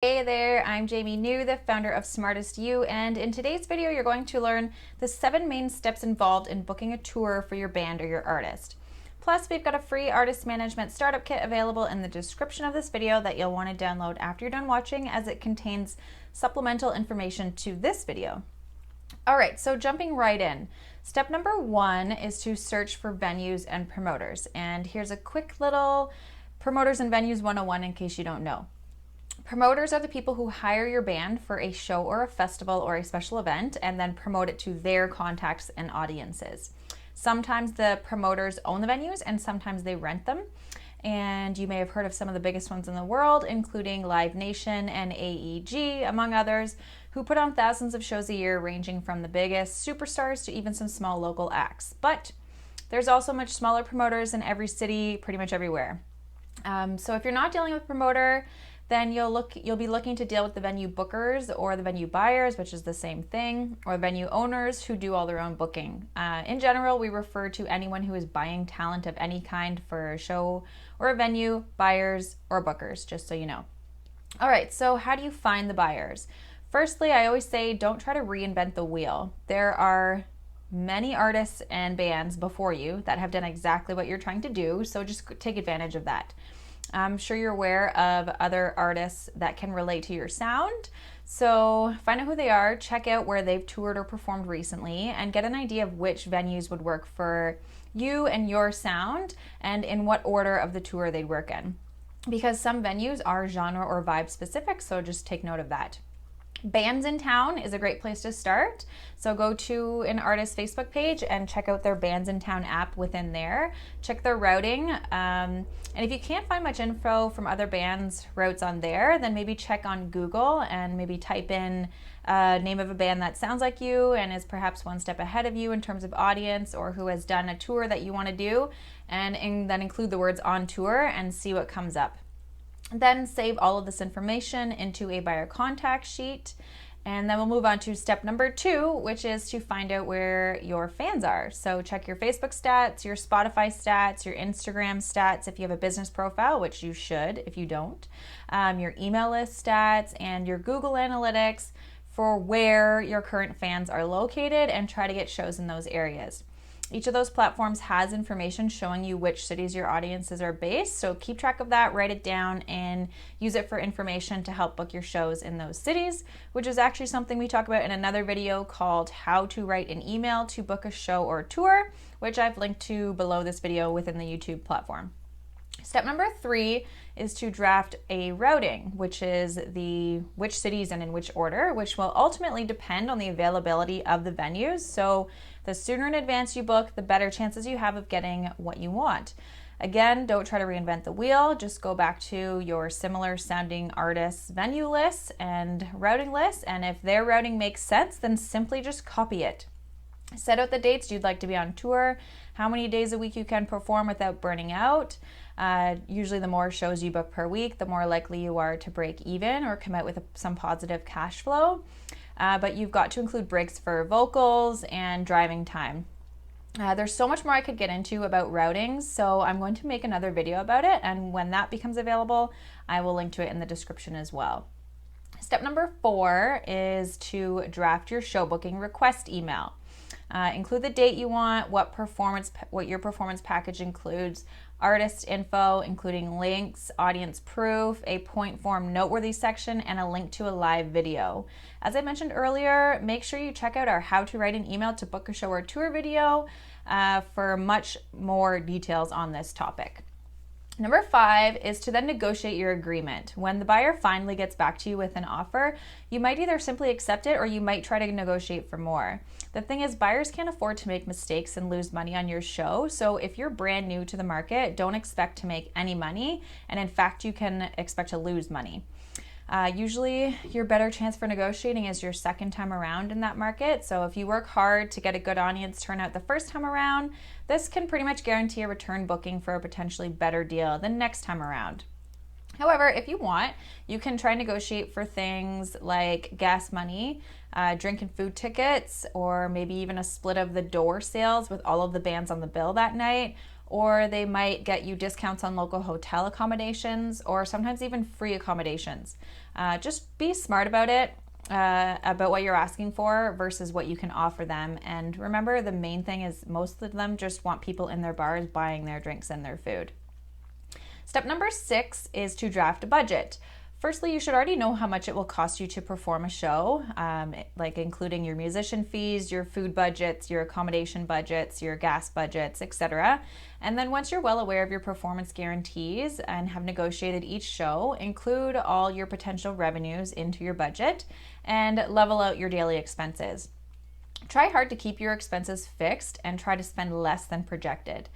Hey there, I'm Jamie New, the founder of Smartest You, and in today's video you're going to learn the 7 main steps involved in booking a tour for your band or your artist. Plus, we've got a free artist management startup kit available in the description of this video that you'll want to download after you're done watching, as it contains supplemental information to this video. Alright, so jumping right in. Step number 1 is to search for venues and promoters, and here's a quick little Promoters and Venues 101 in case you don't know. Promoters are the people who hire your band for a show or a festival or a special event and then promote it to their contacts and audiences. Sometimes the promoters own the venues and sometimes they rent them. And you may have heard of some of the biggest ones in the world, including Live Nation and AEG, among others, who put on thousands of shows a year, ranging from the biggest superstars to even some small local acts. But there's also much smaller promoters in every city, pretty much everywhere. So if you're not dealing with a promoter, then you'll be looking to deal with the venue bookers or the venue buyers, which is the same thing, or venue owners who do all their own booking. In general, we refer to anyone who is buying talent of any kind for a show or a venue, buyers or bookers, just so you know. All right, so how do you find the buyers? Firstly, I always say don't try to reinvent the wheel. There are many artists and bands before you that have done exactly what you're trying to do, so just take advantage of that. I'm sure you're aware of other artists that can relate to your sound. So find out who they are, check out where they've toured or performed recently, and get an idea of which venues would work for you and your sound and in what order of the tour they'd work in. Because some venues are genre or vibe specific, so just take note of that. Bands in Town is a great place to start. So go to an artist's Facebook page and check out their Bands in Town app within there. Check their routing. And if you can't find much info from other bands' routes on there, then maybe check on Google and maybe type in a name of a band that sounds like you and is perhaps one step ahead of you in terms of audience, or who has done a tour that you want to do, and then include the words on tour and see what comes up. Then save all of this information into a buyer contact sheet. And then we'll move on to step number 2, which is to find out where your fans are. So check your Facebook stats, your Spotify stats, your Instagram stats if you have a business profile, which you should if you don't, your email list stats, and your Google Analytics for where your current fans are located, and try to get shows in those areas. Each of those platforms has information showing you which cities your audiences are based, so keep track of that, write it down, and use it for information to help book your shows in those cities, which is actually something we talk about in another video called How to Write an Email to Book a Show or Tour, which I've linked to below this video within the YouTube platform. Step number 3 is to draft a routing, which is which cities and in which order, which will ultimately depend on the availability of the venues. So the sooner in advance you book, the better chances you have of getting what you want. Again, don't try to reinvent the wheel. Just go back to your similar sounding artists' venue lists and routing lists, and if their routing makes sense, then simply just copy it. Set out the dates you'd like to be on tour, how many days a week you can perform without burning out. Usually the more shows you book per week, the more likely you are to break even or come out with some positive cash flow. But you've got to include breaks for vocals and driving time. There's so much more I could get into about routings, so I'm going to make another video about it, and when that becomes available, I will link to it in the description as well. Step number 4 is to draft your show booking request email. Include the date you want, what your performance package includes, artist info, including links, audience proof, a point form noteworthy section, and a link to a live video. As I mentioned earlier, make sure you check out our How to Write an Email to Book a Show or Tour video for much more details on this topic. Number 5 is to then negotiate your agreement. When the buyer finally gets back to you with an offer, you might either simply accept it or you might try to negotiate for more. The thing is, buyers can't afford to make mistakes and lose money on your show, so if you're brand new to the market, don't expect to make any money, and in fact, you can expect to lose money. Usually your better chance for negotiating is your second time around in that market. So if you work hard to get a good audience turnout the first time around, this can pretty much guarantee a return booking for a potentially better deal the next time around. However, if you want, you can try and negotiate for things like gas money, drink and food tickets, or maybe even a split of the door sales with all of the bands on the bill that night, or they might get you discounts on local hotel accommodations, or sometimes even free accommodations. Just be smart about it, about what you're asking for versus what you can offer them. And remember, the main thing is most of them just want people in their bars buying their drinks and their food. Step number 6 is to draft a budget. Firstly, you should already know how much it will cost you to perform a show, like including your musician fees, your food budgets, your accommodation budgets, your gas budgets, etc. And then once you're well aware of your performance guarantees and have negotiated each show, include all your potential revenues into your budget and level out your daily expenses. Try hard to keep your expenses fixed and try to spend less than projected,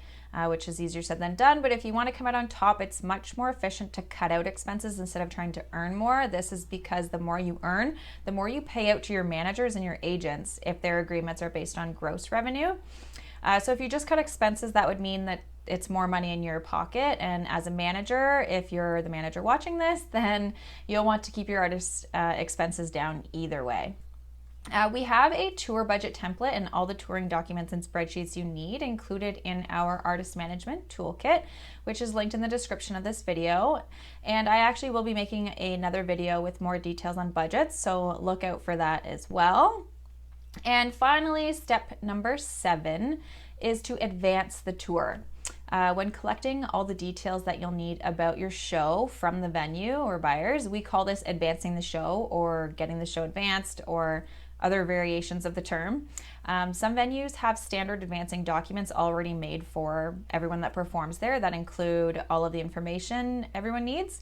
which is easier said than done. But if you want to come out on top, it's much more efficient to cut out expenses instead of trying to earn more. This is because the more you earn, the more you pay out to your managers and your agents if their agreements are based on gross revenue. So if you just cut expenses, that would mean that it's more money in your pocket. And as a manager, if you're the manager watching this, then you'll want to keep your artist's expenses down either way. We have a tour budget template and all the touring documents and spreadsheets you need included in our artist management toolkit, which is linked in the description of this video. And I actually will be making another video with more details on budgets, so look out for that as well. And finally, step number 7 is to advance the tour. When collecting all the details that you'll need about your show from the venue or buyers, we call this advancing the show or getting the show advanced or other variations of the term. Some venues have standard advancing documents already made for everyone that performs there that include all of the information everyone needs.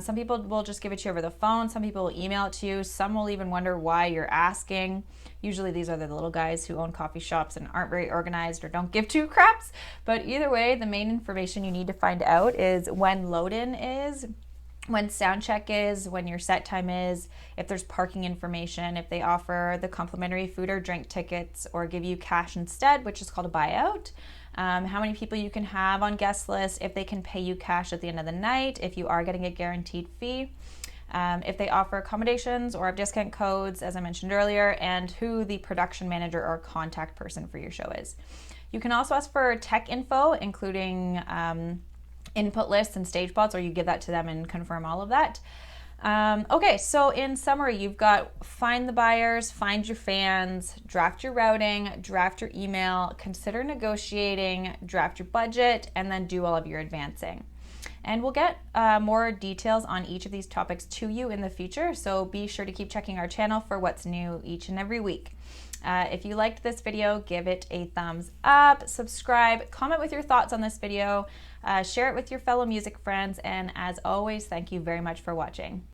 Some people will just give it to you over the phone. Some people will email it to you. Some will even wonder why you're asking. Usually these are the little guys who own coffee shops and aren't very organized or don't give two craps. But either way, the main information you need to find out is when load-in is, when sound check is, when your set time is, if there's parking information, if they offer the complimentary food or drink tickets or give you cash instead, which is called a buyout, how many people you can have on guest list, if they can pay you cash at the end of the night, if you are getting a guaranteed fee, if they offer accommodations or have discount codes, as I mentioned earlier, and who the production manager or contact person for your show is. You can also ask for tech info, including input lists and stage plots, or you give that to them and confirm all of that. Okay, so in summary, you've got find the buyers, find your fans, draft your routing, draft your email, consider negotiating, draft your budget, and then do all of your advancing. And we'll get more details on each of these topics to you in the future, so be sure to keep checking our channel for what's new each and every week. If you liked this video, give it a thumbs up, subscribe, comment with your thoughts on this video, share it with your fellow music friends, and as always, thank you very much for watching.